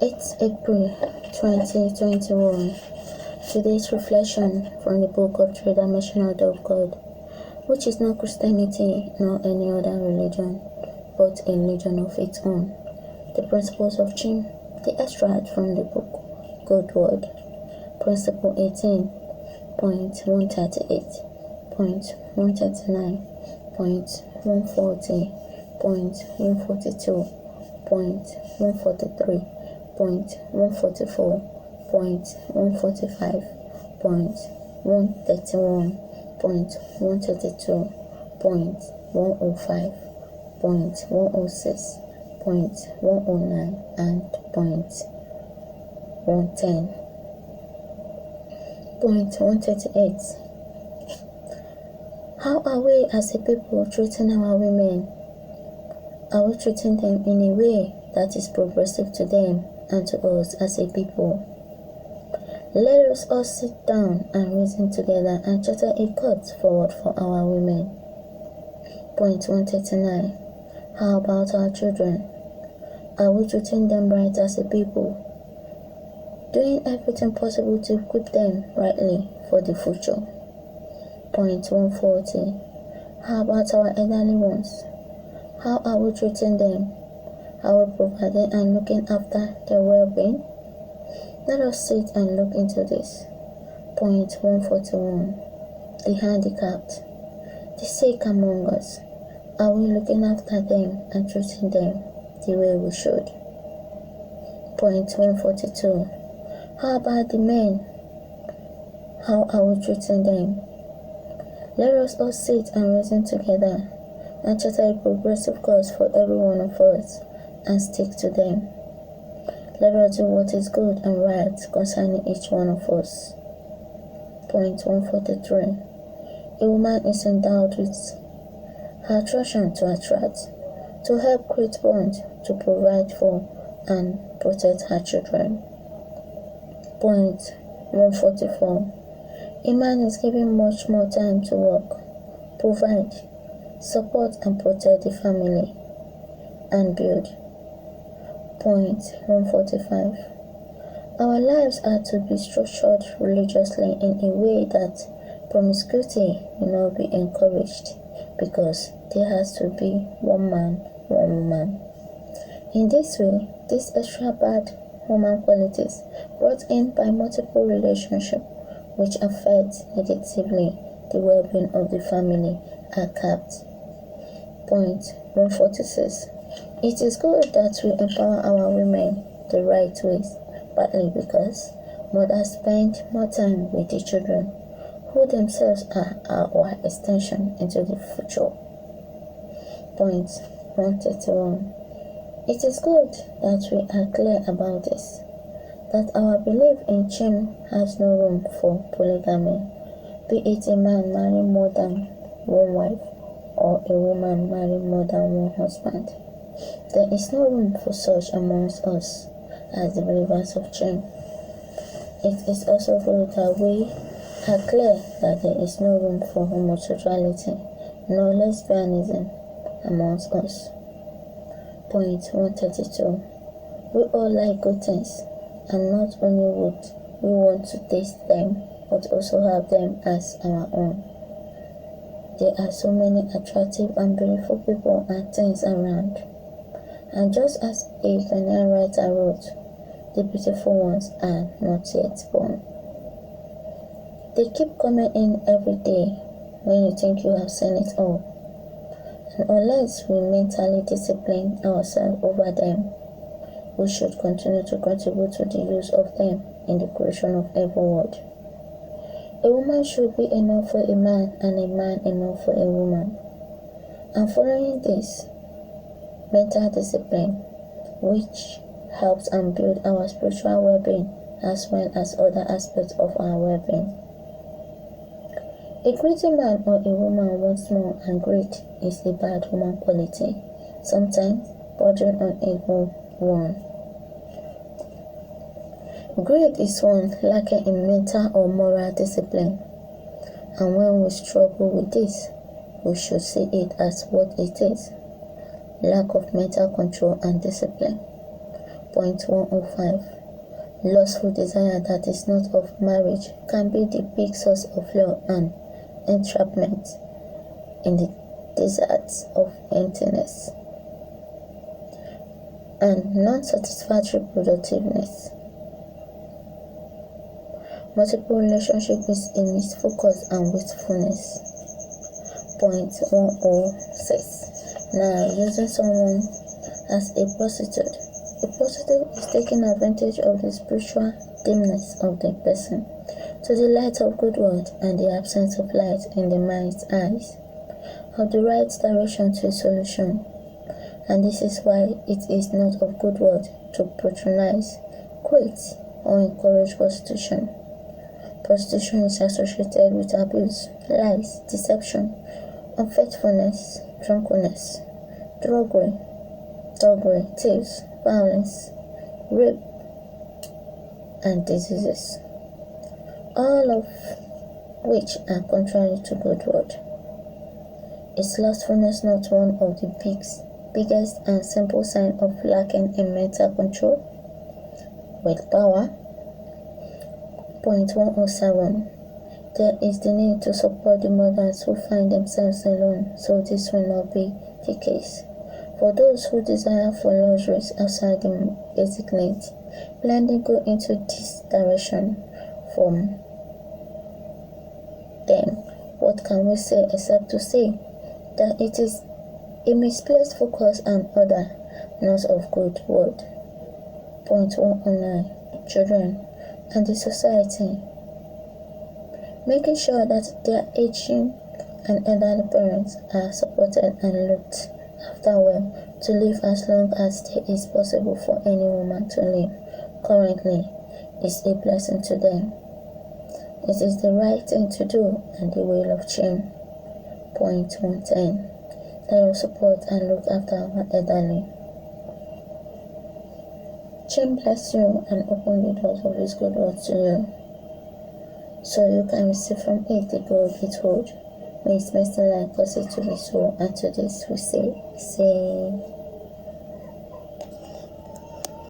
It's April 2021. Today's reflection from the book of the Dimensional of God, which is not Christianity nor any other religion, but a religion of its own. The principles of Jim, the extract from the book, Good Word. Principle 18.132.142.145.131.132.135.136.109 and .110. Point 138. How are we as a people treating our women? Are we treating them in a way that is progressive to them and to us as a people? Let us all sit down and reason together and charter a course forward for our women. Point 139. How about our children? Are we treating them right as a people? Doing everything possible to equip them rightly for the future. Point 140. How about our elderly ones? How are we treating them? Are we providing and looking after their well-being? Let us sit and look into this. Point 141. The handicapped, the sick among us. Are we looking after them and treating them the way we should? Point 142. How about the men? How are we treating them? Let us all sit and reason together and charter a progressive course for every one of us and stick to them. Let us do what is good and right concerning each one of us. Point 143. A woman is endowed with her attraction to attract, to help create bond, to provide for and protect her children. Point 144. A man is given much more time to work, provide, support and protect the family, and build. Point 145. Our lives are to be structured religiously in a way that promiscuity will not be encouraged, because there has to be one man, one woman. In this way, these extra bad human qualities brought in by multiple relationships which affect negatively the well-being of the family are capped. Point 146. It is good that we empower our women the right ways, partly because mothers spend more time with the children, who themselves are our extension into the future. Point 131. It is good that we are clear about this, that our belief in Jim has no room for polygamy, be it a man marrying more than one wife or a woman marrying more than one husband. There is no room for such amongst us as the believers of Jim. It is also good that we are clear that there is no room for homosexuality nor lesbianism amongst us. Point 132. We all like good things, and not only would we want to taste them, but also have them as our own. There are so many attractive and beautiful people and things around, and just as a Ghanaian writer wrote, the beautiful ones are not yet born. They keep coming in every day when you think you have seen it all. And unless we mentally discipline ourselves over them, we should continue to contribute to the use of them in the creation of every world. A woman should be enough for a man and a man enough for a woman. And following this mental discipline, which helps and builds our spiritual well-being as well as other aspects of our well-being. A greedy man or a woman wants more, and greed is a bad human quality, sometimes bordering on evil one. Greed is one lacking in mental or moral discipline, and when we struggle with this, we should see it as what it is: lack of mental control and discipline. Point 105. Lustful desire that is not of marriage can be the big source of love and entrapment in the deserts of emptiness and non-satisfactory productiveness. Multiple relationship is a misfocus and wastefulness. Point 106. Now, using someone as a prostitute. A prostitute is taking advantage of the spiritual dimness of the person to the light of good word and the absence of light in the mind's eyes of the right direction to a solution. And this is why it is not of good word to patronize, quit, or encourage prostitution. Prostitution is associated with abuse, lies, deception, unfaithfulness, drunkenness, druggery, thieves, violence, rape, and diseases, all of which are contrary to good word. Is lustfulness not one of the biggest and simple sign of lacking in mental control? Willpower. Point 107. There is the need to support the mothers who find themselves alone, so this will not be the case. For those who desire for luxuries outside the basic needs, blending go into this direction from them. What can we say except to say that it is a misplaced focus and order, not of good word. Point 109. Children and the society. Making sure that their aging and elderly parents are supported and looked after well to live as long as it is possible for any woman to live currently is a blessing to them. It is the right thing to do and the will of change. Point 110. Let us support and look after our elderly. Chin bless you and open the doors of His good word to you, so you can receive from it the good it holds. May His mercy and cause it to be so, and to this we say.